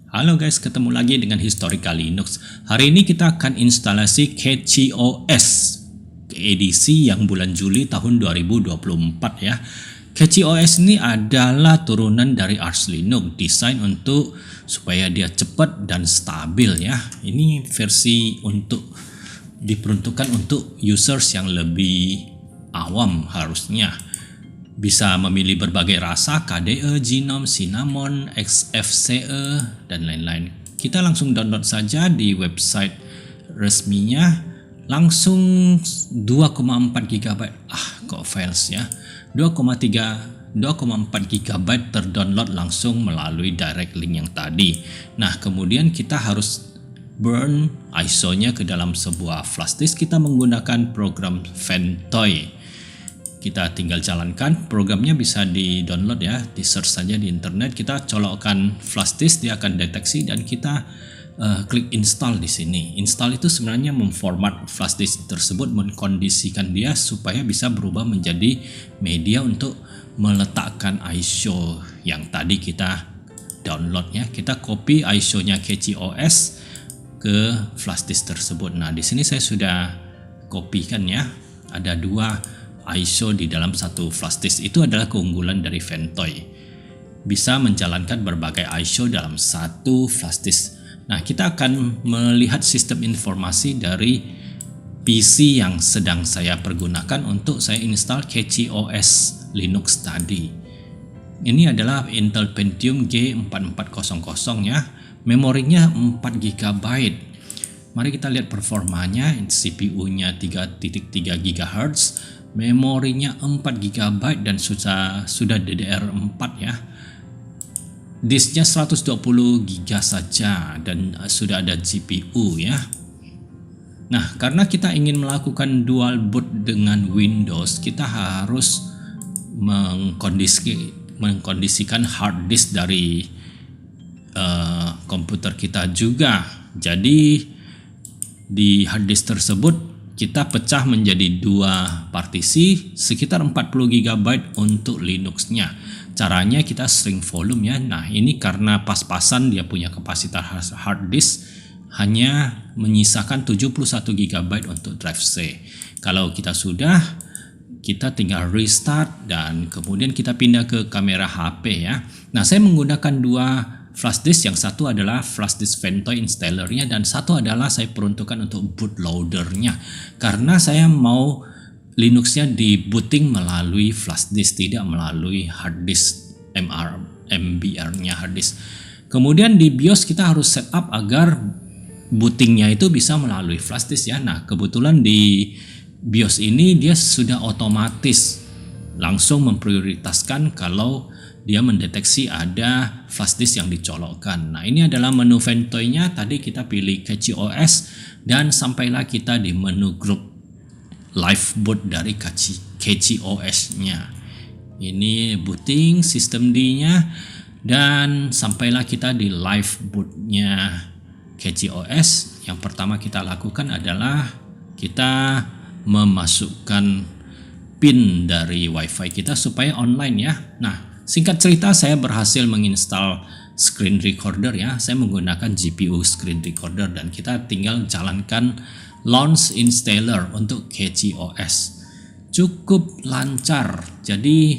Halo guys, ketemu lagi dengan Historical Linux. Hari ini kita akan instalasi CatchyOS edisi yang bulan Juli tahun 2024 ya. CatchyOS ini adalah turunan dari Arch Linux, desain untuk supaya dia cepat dan stabil ya. Ini versi untuk diperuntukkan untuk users yang lebih awam harusnya. Bisa memilih berbagai rasa, KDE, Gnome, Cinnamon, XFCE, dan lain-lain. Kita langsung download saja di website resminya. Langsung 2,4 GB. Kok files ya. 2,4 GB terdownload langsung melalui direct link yang tadi. Nah, kemudian kita harus burn ISO-nya ke dalam sebuah flash disk. Kita menggunakan program Ventoy. Kita tinggal jalankan, programnya bisa di-download ya, di search saja di internet. Kita colokkan flash disk, dia akan deteksi dan kita klik install di sini. Install itu sebenarnya memformat flash disk tersebut, mengkondisikan dia supaya bisa berubah menjadi media untuk meletakkan ISO yang tadi kita download ya. Kita copy ISO-nya CatchyOS ke flash disk tersebut. Nah, di sini saya sudah kopikan ya. Ada dua ISO di dalam satu flash disk. Itu adalah keunggulan dari Ventoy. Bisa menjalankan berbagai ISO dalam satu flash disk. Nah, kita akan melihat sistem informasi dari PC yang sedang saya pergunakan untuk saya install CatchyOS Linux tadi. Ini adalah Intel Pentium G4400 ya. Memorinya 4 GB. Mari kita lihat performanya. CPU-nya 3.3 GHz. Memorinya 4 GB dan sudah DDR4 ya. Disknya 120 GB saja dan sudah ada GPU ya. Nah, karena kita ingin melakukan dual boot dengan Windows, kita harus mengkondisikan hard disk dari komputer kita juga. Jadi di hard disk tersebut kita pecah menjadi dua partisi sekitar 40 GB untuk Linux-nya. Caranya kita string volume ya. Nah, ini karena pas-pasan dia punya kapasitas hard disk hanya menyisakan 71 GB untuk drive C. Kalau kita sudah, kita tinggal restart dan kemudian kita pindah ke kamera HP ya. Nah, saya menggunakan dua flash disk, yang satu adalah flash disk Ventoy installernya dan satu adalah saya peruntukkan untuk bootloadernya karena saya mau Linuxnya di booting melalui flash disk, tidak melalui hard disk MBR-nya hard disk. Kemudian di BIOS kita harus setup agar bootingnya itu bisa melalui flash disk ya. Nah, kebetulan di BIOS ini dia sudah otomatis langsung memprioritaskan kalau dia mendeteksi ada flash disk yang dicolokkan. Nah, ini adalah menu Ventoy-nya. Tadi kita pilih CatchyOS dan sampailah kita di menu grup live boot dari CatchyOS-nya. Ini booting sistem D-nya dan sampailah kita di live boot-nya CatchyOS. Yang pertama kita lakukan adalah kita memasukkan PIN dari WiFi kita supaya online ya. Nah, singkat cerita saya berhasil menginstal screen recorder ya. Saya menggunakan GPU screen recorder dan kita tinggal jalankan launch installer untuk CatchyOS. Cukup lancar. Jadi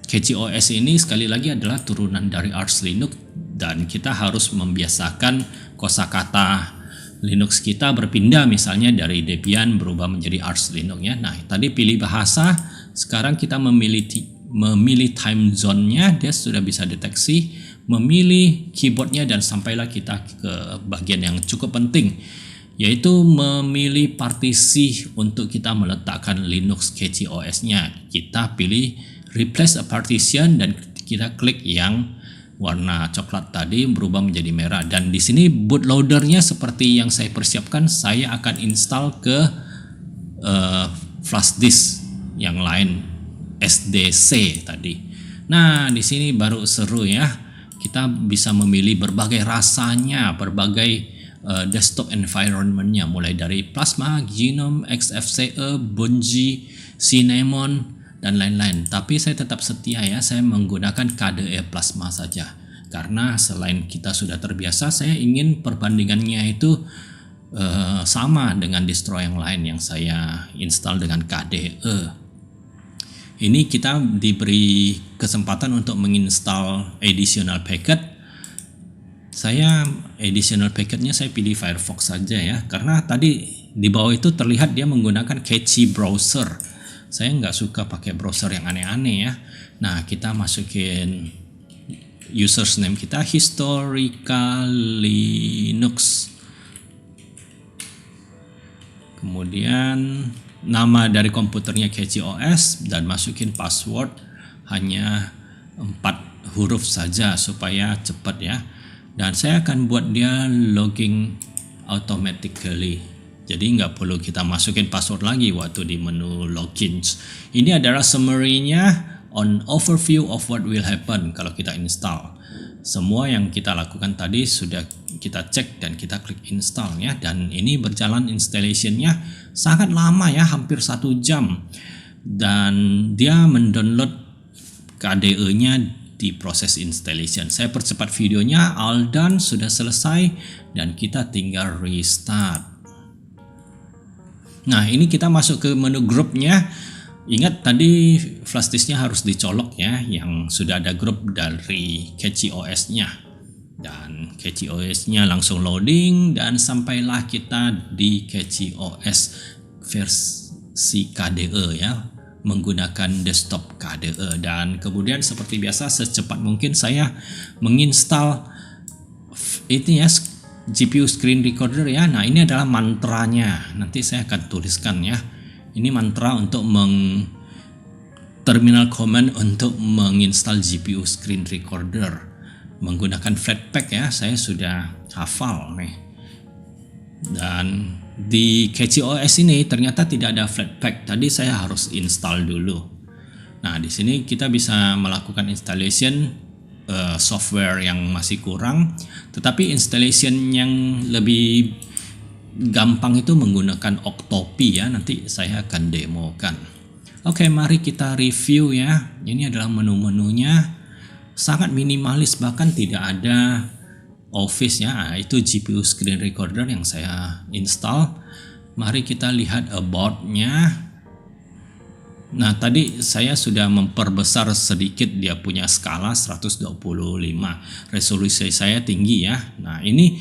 CatchyOS ini sekali lagi adalah turunan dari Arch Linux dan kita harus membiasakan kosakata Linux kita berpindah misalnya dari Debian berubah menjadi Arch Linux ya. Nah, tadi pilih bahasa, sekarang kita memilih time zone-nya, dia sudah bisa deteksi, memilih keyboardnya dan sampailah kita ke bagian yang cukup penting, yaitu memilih partisi untuk kita meletakkan Linux CatchyOS-nya. Kita pilih replace a partition dan kita klik yang warna coklat tadi berubah menjadi merah, dan di sini bootloadernya seperti yang saya persiapkan, saya akan install ke flash disk yang lain SDC tadi. Nah, di sini baru seru ya. Kita bisa memilih berbagai rasanya, berbagai desktop environment-nya, mulai dari Plasma, Gnome, XFCE, Bungie, Cinnamon dan lain-lain. Tapi saya tetap setia ya, saya menggunakan KDE Plasma saja. karena selain kita sudah terbiasa, saya ingin perbandingannya itu sama dengan distro yang lain yang saya install dengan KDE. Ini kita diberi kesempatan untuk menginstal additional packet. Saya additional packetnya saya pilih Firefox saja ya, karena tadi di bawah itu terlihat dia menggunakan Catchy browser. Saya nggak suka pakai browser yang aneh-aneh ya. Nah, kita masukin username kita Historical Linux. Kemudian nama dari komputernya Catchy OS dan masukin password hanya 4 huruf saja supaya cepat ya. Dan saya akan buat dia logging automatically. Jadi nggak perlu kita masukin password lagi waktu di menu login. Ini adalah summary-nya on overview of what will happen kalau kita install. Semua yang kita lakukan tadi sudah kita cek dan kita klik install ya. Dan ini berjalan installation-nya sangat lama ya, hampir 1 jam. Dan dia mendownload KDE-nya di proses installation. Saya percepat videonya, all done, sudah selesai dan kita tinggal restart. Nah, ini kita masuk ke menu grupnya. Ingat tadi flash disknya harus dicolok ya, yang sudah ada grup dari Catchy OS-nya. Dan Catchy OS-nya langsung loading dan sampailah kita di Catchy OS versi KDE ya, menggunakan desktop KDE. Dan kemudian seperti biasa secepat mungkin saya menginstal itu ya, GPU screen recorder ya. Nah, ini adalah mantranya, nanti saya akan tuliskan ya. Ini mantra untuk terminal command untuk menginstal GPU screen recorder menggunakan Flatpak ya. Saya sudah hafal nih. Dan di Catchy OS ini ternyata tidak ada Flatpak. Tadi saya harus install dulu. Nah, di sini kita bisa melakukan installation software yang masih kurang, tetapi installation yang lebih gampang itu menggunakan Octopi ya. Nanti saya akan demokan. Oke, mari kita review ya. Ini adalah menu-menunya, sangat minimalis, bahkan tidak ada Office ya. Nah, itu GPU screen recorder yang saya install. Mari kita lihat about-nya. Nah, tadi saya sudah memperbesar sedikit, dia punya skala 125. Resolusi saya tinggi ya. Nah, ini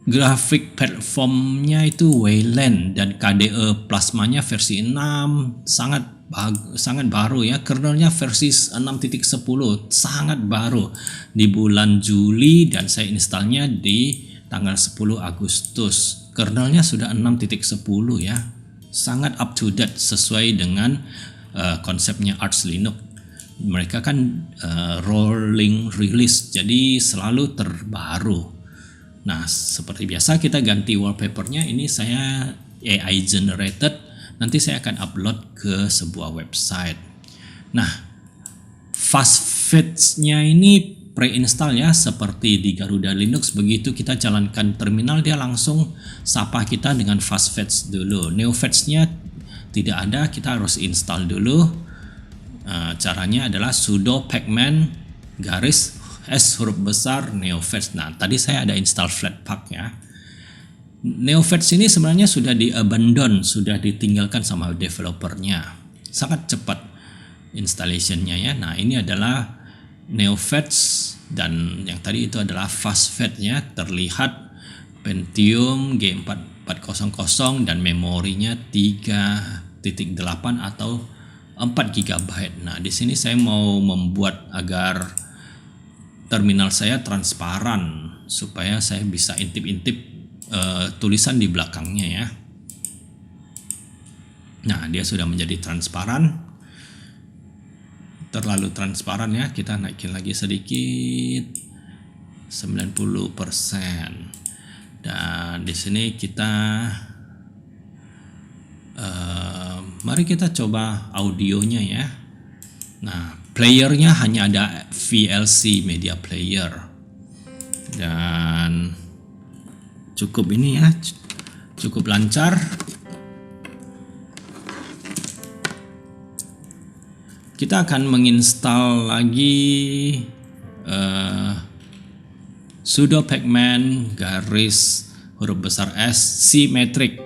grafik platformnya itu Wayland dan KDE Plasmanya versi 6, sangat baru ya. Kernelnya versi 6.10, sangat baru di bulan Juli, dan saya installnya di tanggal 10 Agustus. Kernelnya sudah 6.10 ya, sangat up to date sesuai dengan konsepnya Arch Linux. Mereka kan rolling release, jadi selalu terbaru. Nah, seperti biasa kita ganti wallpapernya. Ini saya AI generated, nanti saya akan upload ke sebuah website. Nah, fast feeds-nya ini pre-install ya, seperti di Garuda Linux. Begitu kita jalankan terminal, dia langsung sapa kita dengan fast feeds dulu. Neo feeds-nya tidak ada, kita harus install dulu. Caranya adalah sudo pacman garis S huruf besar neofeeds. Nah, tadi saya ada install Flatpak ya. Neofeeds ini sebenarnya sudah di abandon, sudah ditinggalkan sama developernya. Sangat cepat installationnya ya. Nah, ini adalah neofeeds, dan yang tadi itu adalah fastfed ya. Terlihat Pentium G4400 dan memorinya 3.8 atau 4 GB. Nah, di sini saya mau membuat agar terminal saya transparan supaya saya bisa intip-intip tulisan di belakangnya ya. Nah, dia sudah menjadi transparan, terlalu transparan ya. Kita naikin lagi sedikit, 90%. Dan di sini kita mari kita coba audionya ya. Nah, playernya hanya ada VLC media player, dan cukup ini ya, cukup lancar. Kita akan menginstal lagi eh, sudo pacman garis huruf besar S symmetric.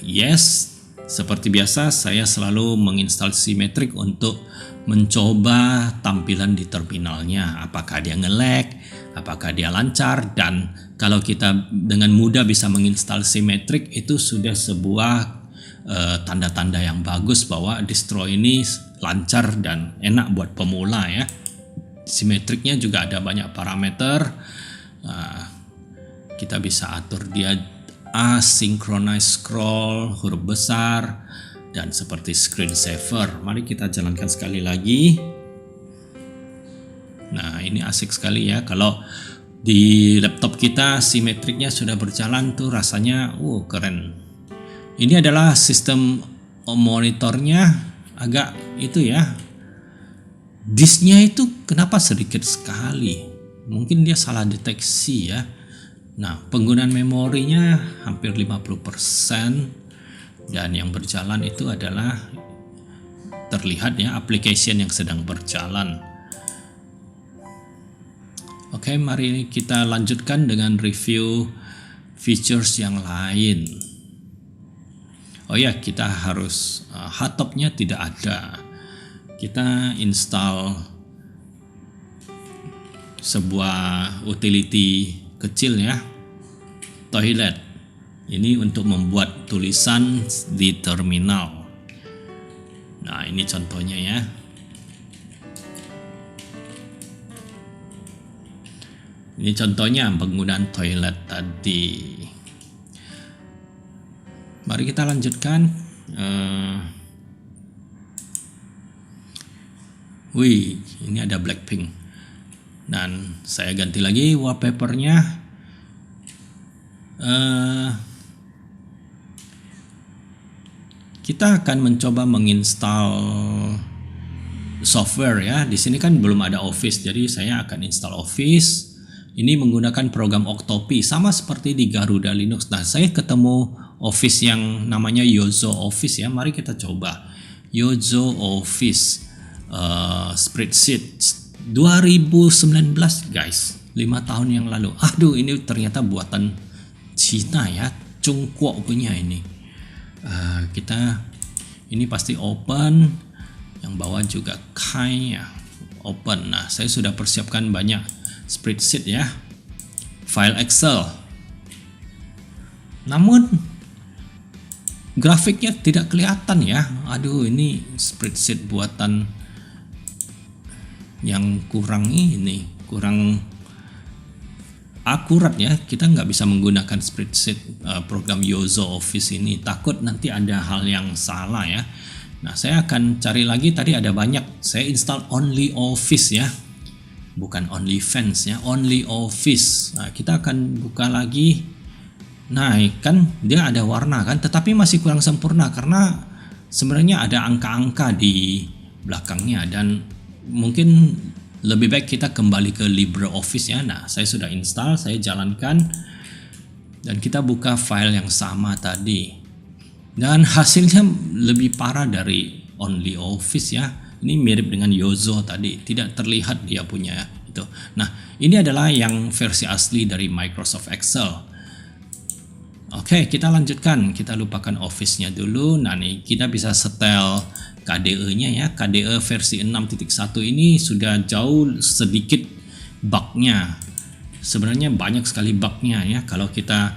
Yes, seperti biasa saya selalu menginstal symmetric untuk mencoba tampilan di terminalnya, apakah dia nge-lag, apakah dia lancar. Dan kalau kita dengan mudah bisa menginstal symmetric, itu sudah sebuah tanda-tanda yang bagus bahwa distro ini lancar dan enak buat pemula ya. Symmetricnya juga ada banyak parameter, kita bisa atur dia asynchronous scroll, huruf besar, dan seperti screensaver. Mari kita jalankan sekali lagi. Nah, ini asik sekali ya. Kalau di laptop kita simetriknya sudah berjalan tuh rasanya keren. Ini adalah sistem monitornya, agak itu ya. Disknya itu kenapa sedikit sekali? Mungkin dia salah deteksi ya. Nah, penggunaan memorinya hampir 50%. Dan yang berjalan itu adalah terlihat ya application yang sedang berjalan. Oke, mari kita lanjutkan dengan review features yang lain. Oh ya, kita harus hardtopnya tidak ada. Kita install sebuah utility kecil ya, toilet. Ini untuk membuat tulisan di terminal. Nah, ini contohnya ya. Ini contohnya penggunaan toilet tadi. Mari kita lanjutkan. Wih, ini ada Blackpink. Dan saya ganti lagi wallpapernya. Kita akan mencoba menginstal software ya. Di sini kan belum ada Office, jadi saya akan install Office. Ini menggunakan program Octopi, sama seperti di Garuda Linux. Nah, saya ketemu Office yang namanya Yozo Office ya. Mari kita coba Yozo Office spreadsheet 2019 guys, 5 tahun yang lalu. Aduh, ini ternyata buatan Cina ya, Cungkuok punya ini. Kita ini pasti open, yang bawah juga Kai ya, open. Nah, saya sudah persiapkan banyak spreadsheet ya, file Excel. Namun grafiknya tidak kelihatan ya. Aduh, ini spreadsheet buatan yang kurang akurat ya. Kita nggak bisa menggunakan spreadsheet program Yozo Office ini, takut nanti ada hal yang salah ya. Nah, saya akan cari lagi. Tadi ada banyak, saya install Only Office ya, bukan Only Fans ya, Only Office. Nah, kita akan buka lagi. Nah, kan dia ada warna kan, tetapi masih kurang sempurna karena sebenarnya ada angka-angka di belakangnya, dan mungkin lebih baik kita kembali ke LibreOffice ya. Nah, saya sudah install, saya jalankan, dan kita buka file yang sama tadi. Dan hasilnya lebih parah dari Only Office ya. Ini mirip dengan Yozo tadi, tidak terlihat dia punya itu. Nah, ini adalah yang versi asli dari Microsoft Excel. Oke, kita lanjutkan. Kita lupakan Office-nya dulu. Nah, nih kita bisa setel KDE-nya ya. KDE versi 6.1 ini sudah jauh sedikit bug-nya. Sebenarnya banyak sekali bug-nya ya. Kalau kita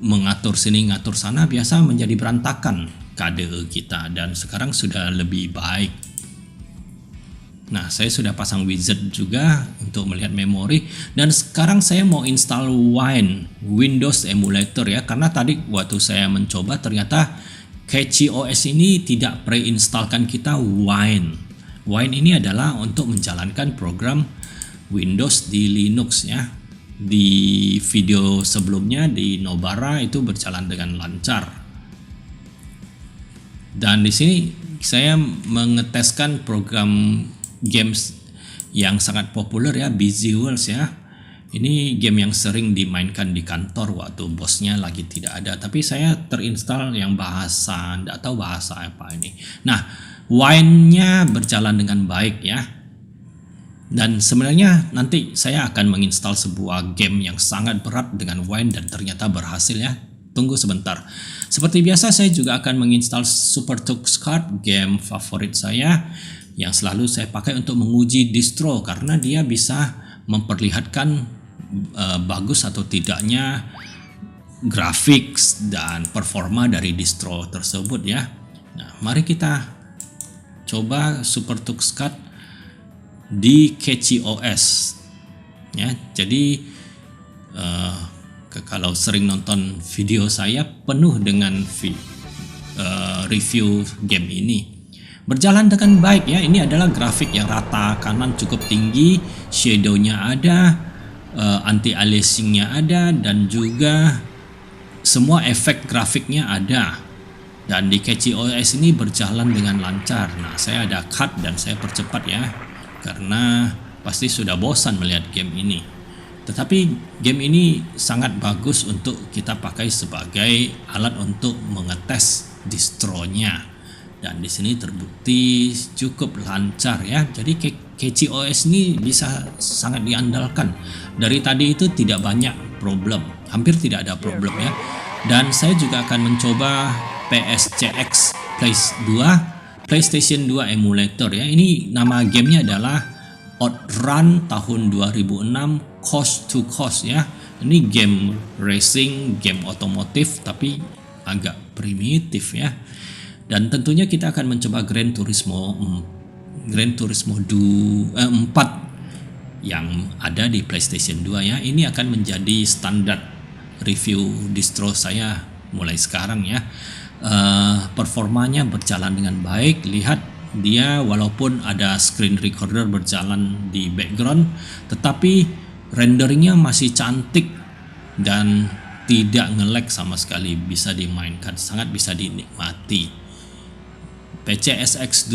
mengatur sini, ngatur sana, biasa menjadi berantakan KDE kita, dan sekarang sudah lebih baik. Nah, saya sudah pasang widget juga untuk melihat memori, dan sekarang saya mau install Wine Windows Emulator ya, karena tadi waktu saya mencoba ternyata Catchy OS ini tidak pre-instalkan kita Wine. Wine ini adalah untuk menjalankan program Windows di Linux ya. Di video sebelumnya di Nobara itu berjalan dengan lancar. Dan di sini saya mengeteskan program games yang sangat populer ya, Busy Worlds ya. Ini game yang sering dimainkan di kantor waktu bosnya lagi tidak ada. Tapi saya terinstall yang bahasa, tidak tahu bahasa apa ini. Nah, Wine-nya berjalan dengan baik ya. Dan sebenarnya nanti saya akan menginstal sebuah game yang sangat berat dengan Wine dan ternyata berhasil ya. Tunggu sebentar. Seperti biasa saya juga akan menginstal SuperTux Card, game favorit saya yang selalu saya pakai untuk menguji distro karena dia bisa memperlihatkan bagus atau tidaknya grafik dan performa dari distro tersebut ya. Nah, mari kita coba SuperTux Card di Catchy OS ya. Jadi kalau sering nonton video saya penuh dengan review game ini, berjalan dengan baik ya. Ini adalah grafik yang rata, kanan cukup tinggi, shadownya ada, anti aliasingnya ada, dan juga semua efek grafiknya ada. Dan di Catchy OS ini berjalan dengan lancar. Nah, saya ada cut dan saya percepat ya, karena pasti sudah bosan melihat game ini. Tetapi game ini sangat bagus untuk kita pakai sebagai alat untuk mengetes distronya. Dan di sini terbukti cukup lancar ya. Jadi Catchy OS ini bisa sangat diandalkan. Dari tadi itu tidak banyak problem, hampir tidak ada problem ya. Dan saya juga akan mencoba PSCX PlayStation 2 emulator ya. Ini nama gamenya adalah Outrun tahun 2006 Coast to Coast ya. Ini game racing, game otomotif tapi agak primitif ya. Dan tentunya kita akan mencoba Gran Turismo 4 yang ada di PlayStation 2 ya. Ini akan menjadi standar review distro saya mulai sekarang ya. Performanya berjalan dengan baik. Lihat dia walaupun ada screen recorder berjalan di background, tetapi renderingnya masih cantik dan tidak nge-lag sama sekali, bisa dimainkan, sangat bisa dinikmati. PCSX2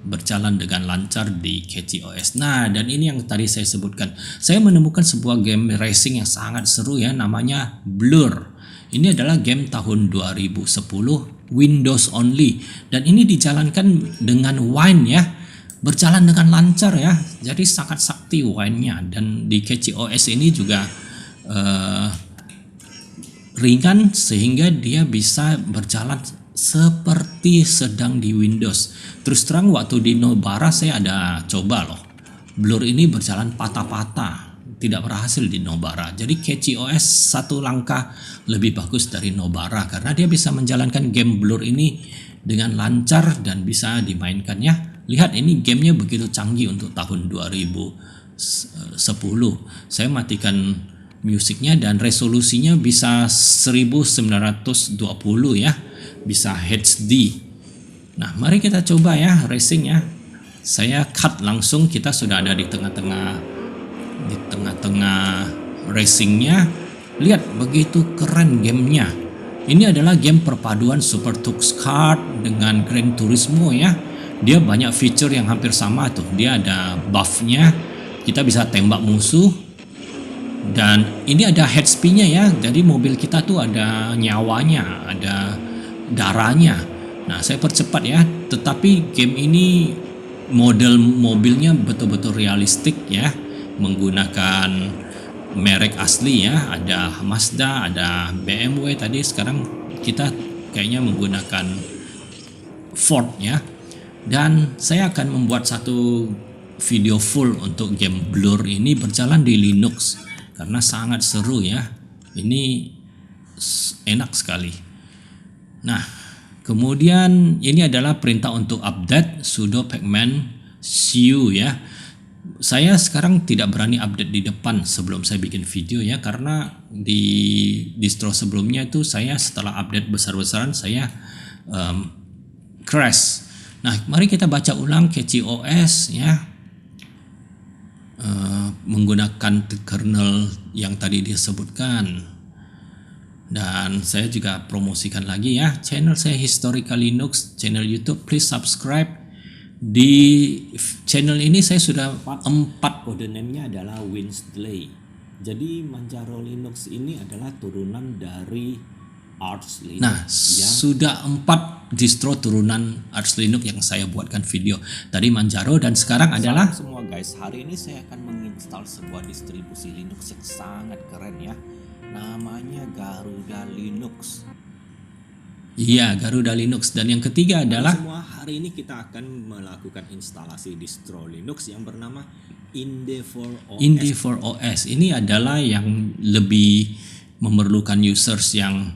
berjalan dengan lancar di Catchy OS. Nah, dan ini yang tadi saya sebutkan. Saya menemukan sebuah game racing yang sangat seru ya, namanya Blur. Ini adalah game tahun 2010, Windows only, dan ini dijalankan dengan Wine ya, berjalan dengan lancar ya. Jadi sangat sakti Wine-nya. Dan di Catchy OS ini juga ringan sehingga dia bisa berjalan seperti sedang di Windows. Terus terang waktu di Nobara saya ada coba loh, Blur ini berjalan patah-patah, tidak berhasil di Nobara. Jadi Catchy OS satu langkah lebih bagus dari Nobara karena dia bisa menjalankan game Blur ini dengan lancar dan bisa dimainkannya. Lihat ini gamenya begitu canggih untuk tahun 2010. Saya matikan musiknya dan resolusinya bisa 1920 ya, bisa HD. Nah, mari kita coba ya racing ya. Saya cut langsung, kita sudah ada di tengah-tengah racingnya. Lihat begitu keren gamenya. Ini adalah game perpaduan SuperTux Card dengan Gran Turismo ya. Dia banyak feature yang hampir sama tuh. Dia ada buffnya, kita bisa tembak musuh, dan ini ada head spin-nya ya. Jadi mobil kita tuh ada nyawanya, ada darahnya. Nah, saya percepat ya. Tetapi game ini model mobilnya betul-betul realistik ya, menggunakan merek asli ya. Ada Mazda, ada BMW tadi. Sekarang kita kayaknya menggunakan Ford ya. Dan saya akan membuat satu video full untuk game Blur ini berjalan di Linux karena sangat seru ya. Ini enak sekali. Nah, kemudian ini adalah perintah untuk update sudo pacman cu ya. Saya sekarang tidak berani update di depan sebelum saya bikin video ya, karena di distro sebelumnya itu saya setelah update besar-besaran saya crash. Nah, mari kita baca ulang Catchy OS ya, menggunakan kernel yang tadi disebutkan. Dan saya juga promosikan lagi ya channel saya Historical Linux, channel YouTube. Please subscribe. Di channel ini saya sudah 4 codename-nya adalah Winsley. Jadi Manjaro Linux ini adalah turunan dari Arch Linux. Nah, sudah 4 distro turunan Arch Linux yang saya buatkan video. Tadi Manjaro dan sekarang adalah guys, hari ini saya akan menginstal sebuah distribusi Linux yang sangat keren ya. Namanya Garuda Linux. Iya, Garuda Linux. Dan yang ketiga adalah semua, hari ini kita akan melakukan instalasi distro Linux yang bernama Endeavour OS. Ini adalah yang lebih memerlukan users yang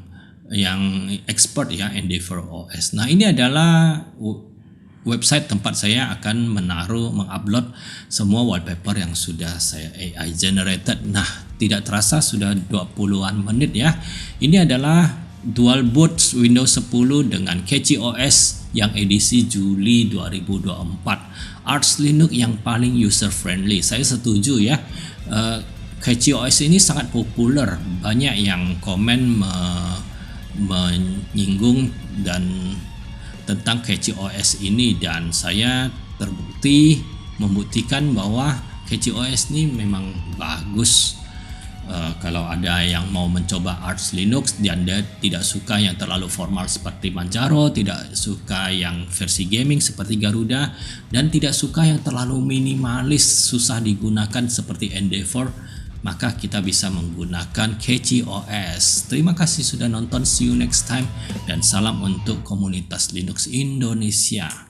expert ya, Endeavour OS. Nah, ini adalah website tempat saya akan mengupload semua wallpaper yang sudah saya AI generated. Nah, tidak terasa sudah 20-an menit ya. Ini adalah dual boot Windows 10 dengan Catchy OS yang edisi Juli 2024. Arch Linux yang paling user friendly. Saya setuju ya. Catchy OS ini sangat populer. Banyak yang komen menyinggung dan tentang Catchy OS ini, dan saya membuktikan bahwa Catchy OS ini memang bagus. Kalau ada yang mau mencoba Arch Linux dan dia tidak suka yang terlalu formal seperti Manjaro, tidak suka yang versi gaming seperti Garuda, dan tidak suka yang terlalu minimalis susah digunakan seperti Endeavour, maka kita bisa menggunakan Catchy OS. Terima kasih sudah nonton, see you next time, dan salam untuk komunitas Linux Indonesia.